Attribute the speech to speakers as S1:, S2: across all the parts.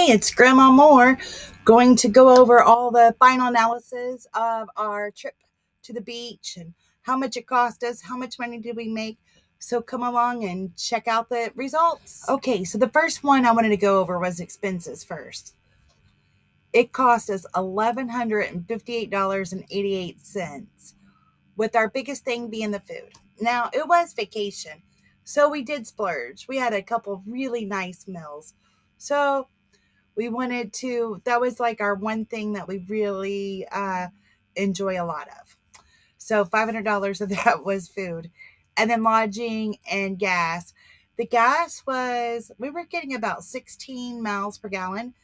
S1: Hey, it's Grandma Moore going to go over all the final analysis of our trip to the beach and how much it cost us, how much money did we make. So come along and check out the results. Okay, so the first one I wanted to go over was expenses first. It cost us $1,158.88, with our biggest thing being the food. Now, it was vacation, so we did splurge. We had a couple of really nice meals. So we wanted to, that was like our one thing that we really enjoy a lot of. So $500 of that was food. And then lodging and gas. The gas was, we were getting about 16 miles per gallon.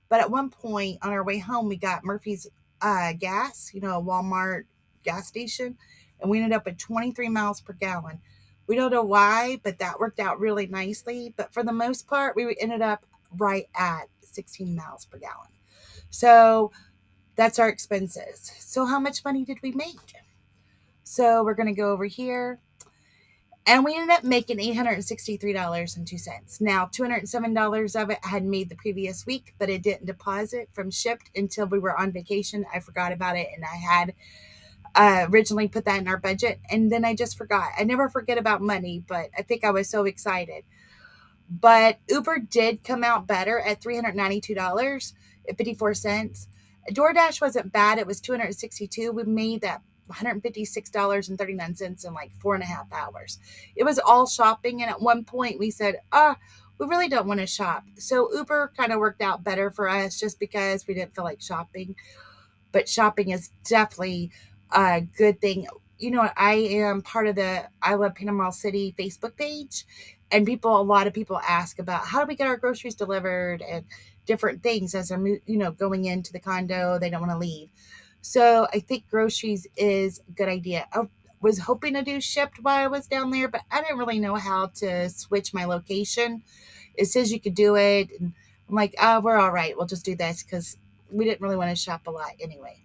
S1: But at one point on our way home, we got Murphy's gas, a Walmart gas station. And we ended up at 23 miles per gallon. We don't know why, but that worked out really nicely. But for the most part, we ended up right at 16 miles per gallon. So that's our expenses. So how much money did we make? So we're going to go over here. And we ended up making $863.02. Now, $207 of it I had made the previous week, but it didn't deposit from Shipped until we were on vacation. I forgot about it, and I had originally put that in our budget, and then I just forgot. I never forget about money, but I think I was so excited. But Uber did come out better at $392.54. Doordash wasn't bad. It was $262. We made that $156.39 in like 4.5 hours. It was all shopping. And at one point we said, we really don't want to shop. So Uber kind of worked out better for us just because we didn't feel like shopping. But shopping is definitely a good thing. I am part of the I Love Panama City Facebook page, and a lot of people ask about how do we get our groceries delivered and different things as they're, going into the condo. They don't want to leave. So I think groceries is a good idea. I was hoping to do Shipped while I was down there, but I didn't really know how to switch my location. It says you could do it. And I'm like, we're all right. We'll just do this because we didn't really want to shop a lot anyway.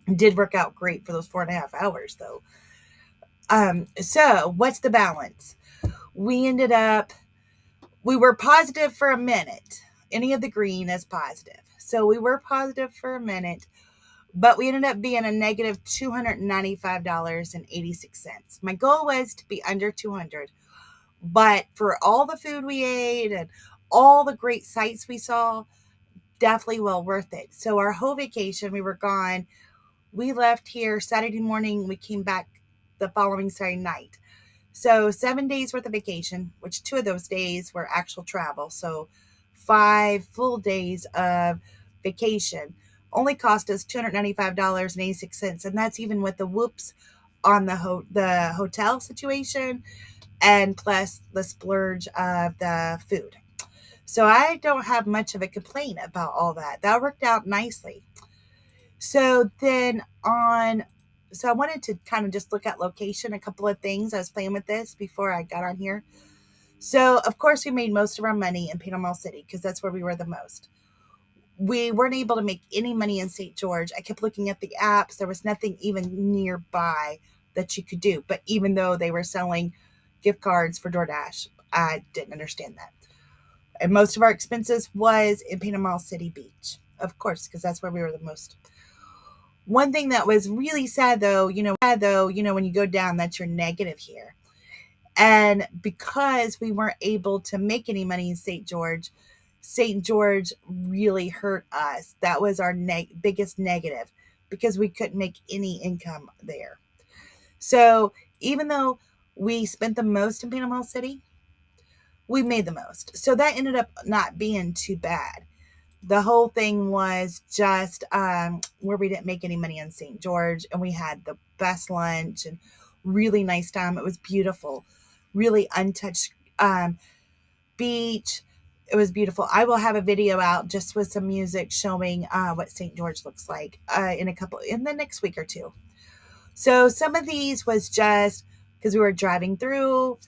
S1: It did work out great for those 4.5 hours though. So what's the balance? We were positive for a minute. Any of the green is positive. So we were positive for a minute, but we ended up being a negative $295.86. My goal was to be under 200, but for all the food we ate and all the great sights we saw, definitely well worth it. So our whole vacation, we were gone. We left here Saturday morning. We came back the following Saturday night. So 7 days worth of vacation, which 2 of those days were actual travel. So 5 full days of vacation only cost us $295.86. And that's even with the whoops on the hotel situation and plus the splurge of the food. So I don't have much of a complaint about all that. That worked out nicely. So I wanted to kind of just look at location, a couple of things. I was playing with this before I got on here. So, of course, we made most of our money in Panama City because that's where we were the most. We weren't able to make any money in St. George. I kept looking at the apps. There was nothing even nearby that you could do. But even though they were selling gift cards for Doordash, I didn't understand that. And most of our expenses was in Panama City Beach, of course, because that's where we were the most. One thing that was really sad though, when you go down, that's your negative here. And because we weren't able to make any money in St. George really hurt us. That was our biggest negative because we couldn't make any income there. So even though we spent the most in Panama City, we made the most. So that ended up not being too bad. The whole thing was just where we didn't make any money in St. George, and we had the best lunch and really nice time. It was beautiful, really untouched beach. It was beautiful. I will have a video out just with some music showing what St. George looks like in the next week or two. So some of these was just because we were driving through,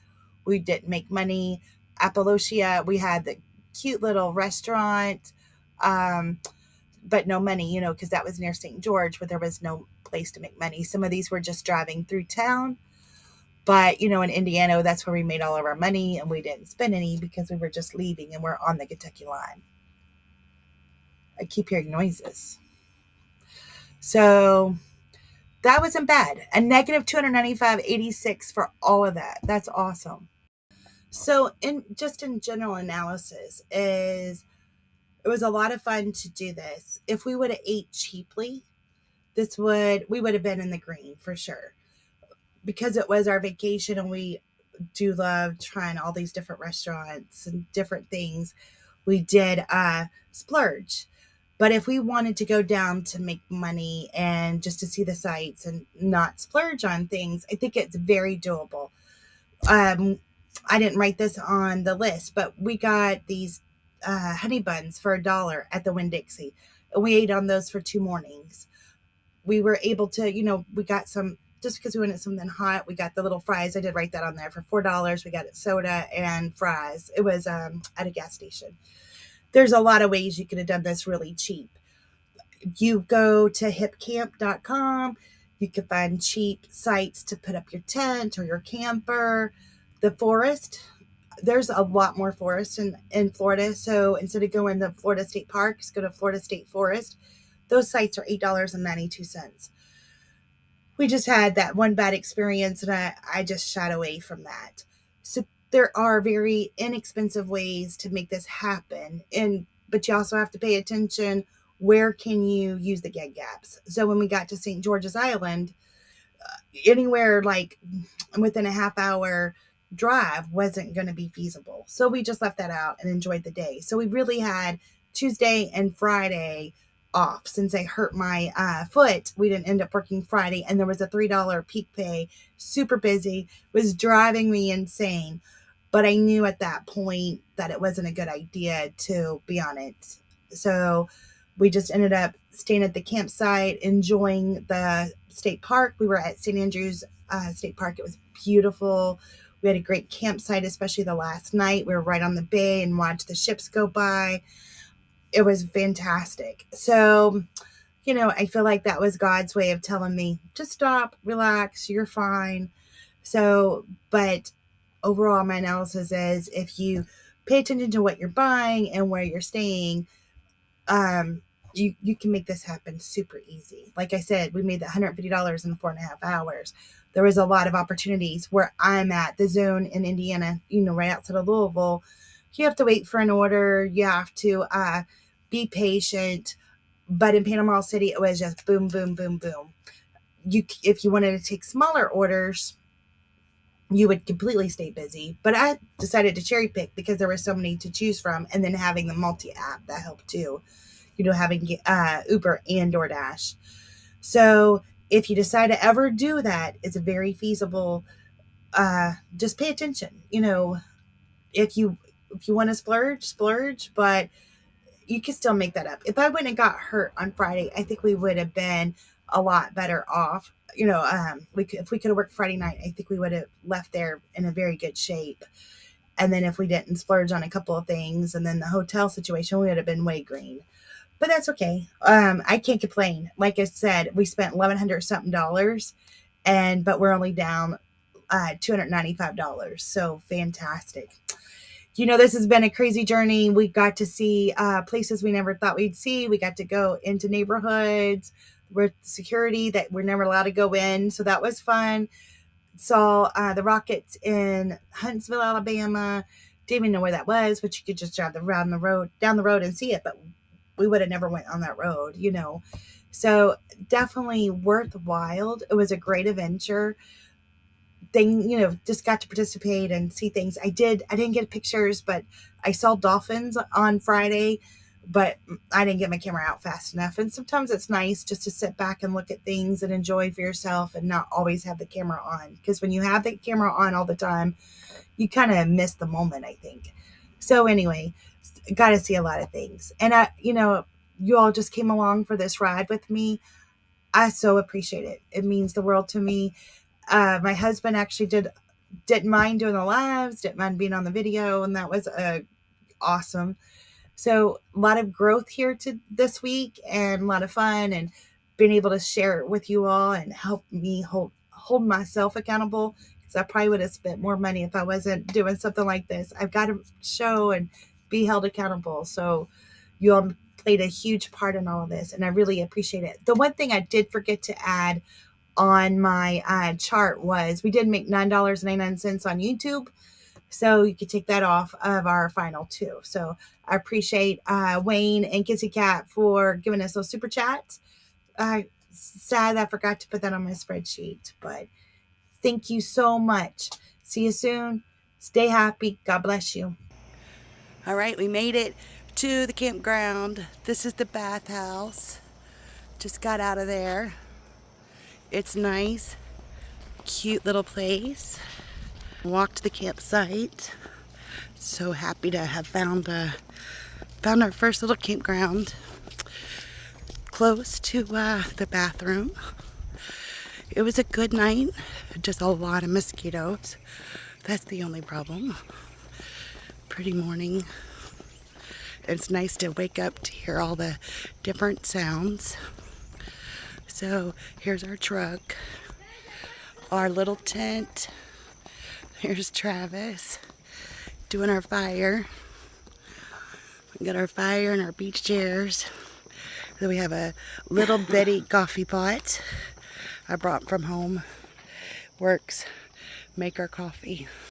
S1: we didn't make money. Appalachia, we had the cute little restaurant, but no money, because that was near St. George where there was no place to make money. Some of these were just driving through town. But, in Indiana, that's where we made all of our money and we didn't spend any because we were just leaving and we're on the Kentucky line. I keep hearing noises. So that wasn't bad. A negative 295.86 for all of that. That's awesome. So in general analysis is it was a lot of fun to do this. If we would have ate cheaply, we would have been in the green for sure. Because it was our vacation and we do love trying all these different restaurants and different things, we did splurge. But if we wanted to go down to make money and just to see the sights and not splurge on things, I think it's very doable. Um, I didn't write this on the list, but we got these honey buns for $1 at the Winn-Dixie. And we ate on those for 2 mornings. We were able to, we got some, just because we wanted something hot, we got the little fries. I did write that on there for $4. We got soda and fries. It was at a gas station. There's a lot of ways you could have done this really cheap. You go to hipcamp.com. You can find cheap sites to put up your tent or your camper. The forest, there's a lot more forest in Florida. So instead of going to Florida State Parks, go to Florida State Forest. Those sites are $8.92. We just had that one bad experience and I just shied away from that. So there are very inexpensive ways to make this happen. But you also have to pay attention, where can you use the gag gaps? So when we got to St. George's Island, anywhere like within a half hour drive wasn't going to be feasible. So we just left that out and enjoyed the day. So we really had Tuesday and Friday off. Since I hurt my foot, we didn't end up working Friday, and there was a $3 peak pay. Super busy, was driving me insane. But I knew at that point that it wasn't a good idea to be on it. So we just ended up staying at the campsite, enjoying the state park. We were at St. Andrews State Park. It was beautiful. We had a great campsite, especially the last night. We were right on the bay and watched the ships go by. It was fantastic. So, I feel like that was God's way of telling me, just stop, relax, you're fine. So, but overall, my analysis is if you pay attention to what you're buying and where you're staying, you can make this happen super easy. Like I said, we made that $150 in 4.5 hours. There was a lot of opportunities where I'm at the zone in Indiana, right outside of Louisville. You have to wait for an order. You have to be patient. But in Panama City, it was just boom, boom, boom, boom. If you wanted to take smaller orders, you would completely stay busy. But I decided to cherry pick because there were so many to choose from. And then having the multi-app, that helped too. Having Uber and Doordash. So if you decide to ever do that, it's very feasible. Just pay attention. If you want to splurge, but you can still make that up. If I wouldn't have got hurt on Friday, I think we would have been a lot better off. If we could have worked Friday night, I think we would have left there in a very good shape. And then if we didn't splurge on a couple of things, and then the hotel situation, we would have been way green. But that's okay. I can't complain. Like I said, we spent $1,100 something, but we're only down $295. So fantastic. This has been a crazy journey. We got to see places we never thought we'd see. We got to go into neighborhoods with security that we're never allowed to go in. So that was fun. Saw the Rockets in Huntsville, Alabama. Didn't even know where that was, but you could just drive down the road and see it. But we would have never went on that road, So definitely worthwhile. It was a great adventure. Just got to participate and see things. I didn't get pictures, but I saw dolphins on Friday, but I didn't get my camera out fast enough. And sometimes it's nice just to sit back and look at things and enjoy for yourself and not always have the camera on. Because when you have the camera on all the time, you kind of miss the moment, I think. So anyway, got to see a lot of things. And you all just came along for this ride with me. I so appreciate it. It means the world to me. My husband actually didn't mind doing the lives, didn't mind being on the video, and that was awesome. So a lot of growth here this week, and a lot of fun, and being able to share it with you all and help me hold myself accountable, because I probably would have spent more money if I wasn't doing something like this. I've got to show and be held accountable. So you all played a huge part in all of this, and I really appreciate it. The one thing I did forget to add on my chart was we did make $9.99 on YouTube. So you could take that off of our final too. So I appreciate Wayne and Kissy Cat for giving us those super chats. Sad I forgot to put that on my spreadsheet, but thank you so much. See you soon. Stay happy. God bless you.
S2: All right, we made it to the campground. This is the bathhouse. Just got out of there. It's nice, cute little place. Walked to the campsite. So happy to have found our first little campground close to the bathroom. It was a good night, just a lot of mosquitoes. That's the only problem. Pretty morning. It's nice to wake up to hear all the different sounds. So here's our truck, our little tent. Here's Travis doing our fire. We got our fire and our beach chairs. Then we have a little bitty coffee pot I brought from home. Works. Make our coffee.